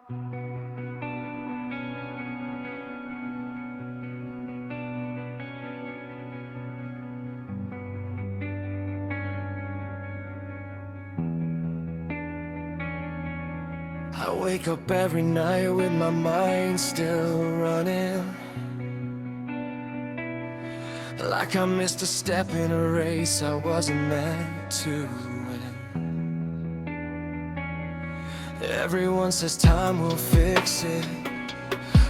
I wake up every night with my mind still running, like I missed a step in a race I wasn't meant to win. Everyone says time will fix it,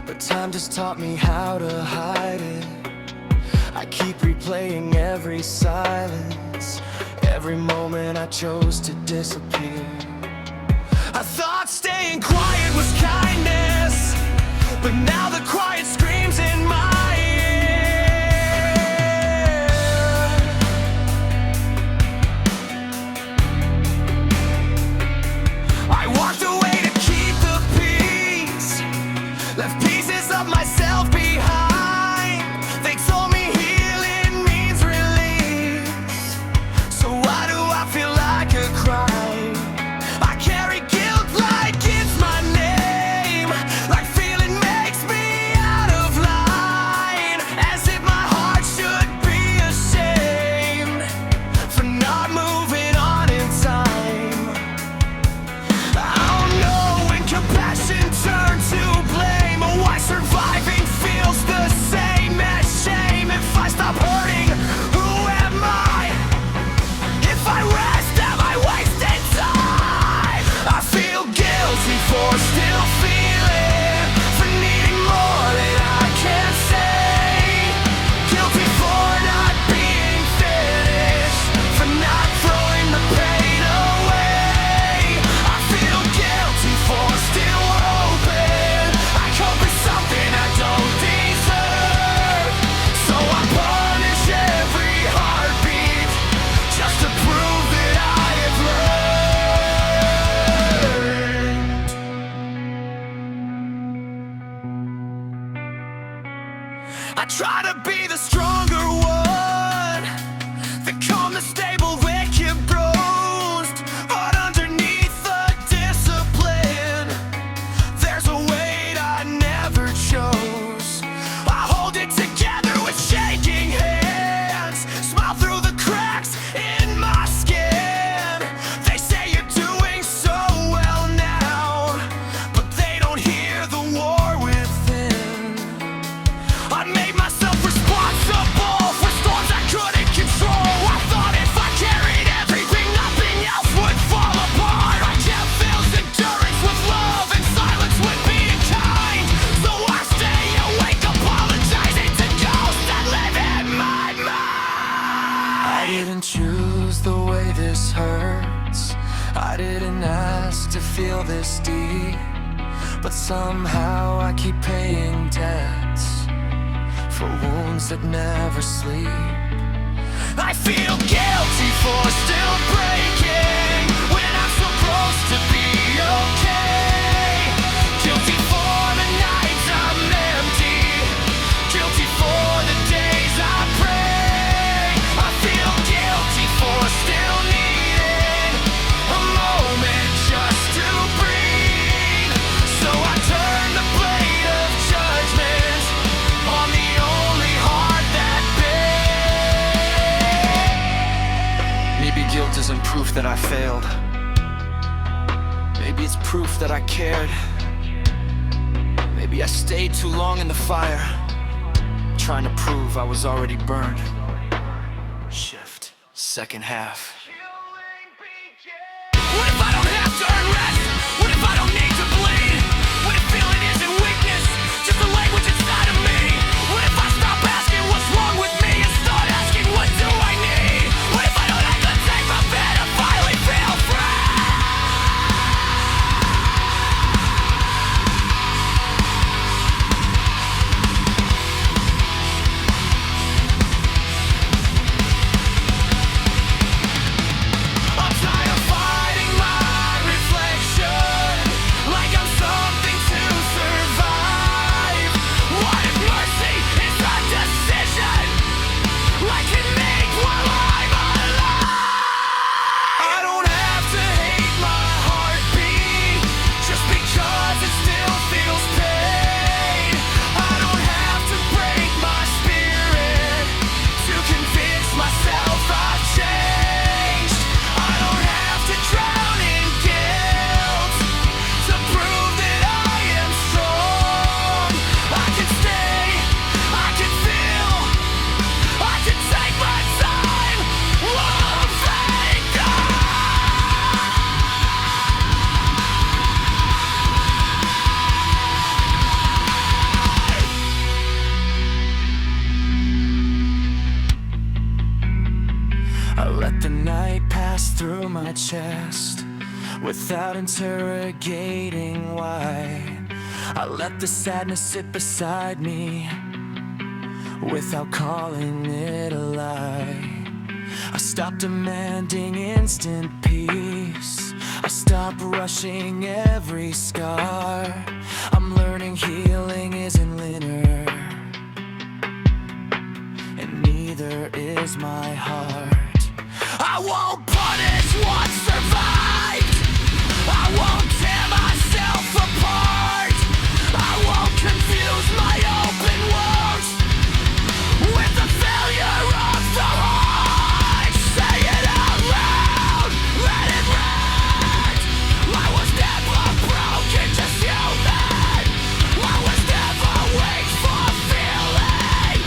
but time just taught me how to hide it. I keep replaying every silence, every moment I chose to disappear. I thought staying quiet was kindness, but now the quiet screams in my ear. I walked away to keep the peace, left pieces of myself behind. They told me healing means release, so why do I feel like a crime? I carry guilt like it's my name, like feeling makes me out of line, as if my heart should be ashamed for not moving on in time. I don't know when compassion turned to blame, or why surviving feels the same as shame. If I stop hurting, who am I? If I rest, am I wasting time? I feel guilty for still feeling, for needing more than I can say. Guilty for not being finished, for not throwing the pain away. I feel guilty for still hoping I cope with something I don't deserve, so I punish every heartbeat just to prove that I have learned. I try to be the stronger one, the calm, the stable, wicked bruised, but underneath the discipline, there's a weight I never chose. I hold it together with shaking hands, smile through the cracks in my skin. They say you're doing so well now, but they don't hear the war within. I made myself responsible for storms I couldn't control. I thought if I carried everything, nothing else would fall apart. I kept Phil's endurance with love and silence with being kind, so I stay awake apologizing to ghosts that live in my mind. I didn't choose the way this hurts, I didn't ask to feel this deep, but somehow I keep paying debts for wounds that never sleep. I feel guilty for still breaking when I'm so close to be okay. Guilty for the nights I'm empty, guilty for the days I pray. I feel guilty for still needing a moment just to breathe, so I turn the blade of judgment on the only heart that beats. Maybe guilt isn't proof that I failed. Maybe it's proof that I cared. Maybe I stayed too long in the fire, trying to prove I was already burned. Shift, second half. What if I don't have to earn rest? What if I don't need to bleed? What if feeling isn't weakness, just a language inside of me? What if I stop asking what's wrong with me and start asking what do I need? What if I don't have to take my bed and finally feel free? my chest without interrogating why. I let the sadness sit beside me without calling it a lie. I stopped demanding instant peace. I stopped rushing every scar. I'm learning healing isn't linear, and neither is my heart. I won't punish what survived. I won't tear myself apart. I won't confuse my open wounds with the failure of the heart. Say it out loud, let it rest. I was never broken, just human. I was never weak for feeling.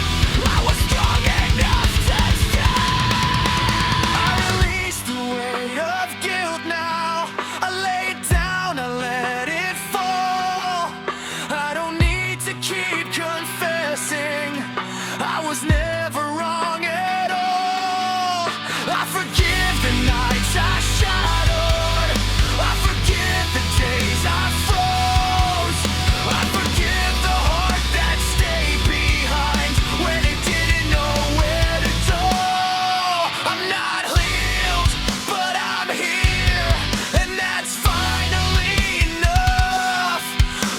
I was strong enough to stand. I release the weight of guilt now. I lay it down, I let it fall. I don't need to keep confessing. I was never wrong at all. I forgive the nights I shadowed. I forgive the days I froze. I forgive the heart that stayed behind when it didn't know where to go. I'm not healed, but I'm here, and that's finally enough.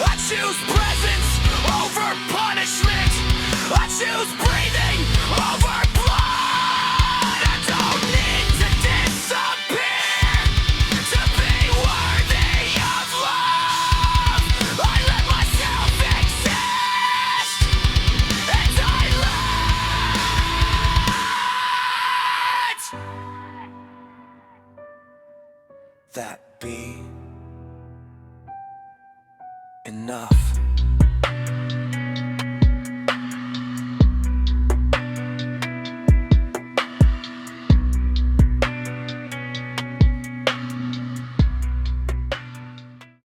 I choose presence over punishment. I choose breathing over blood. I don't need to disappear to be worthy of love. I let myself exist, and I let that be enough.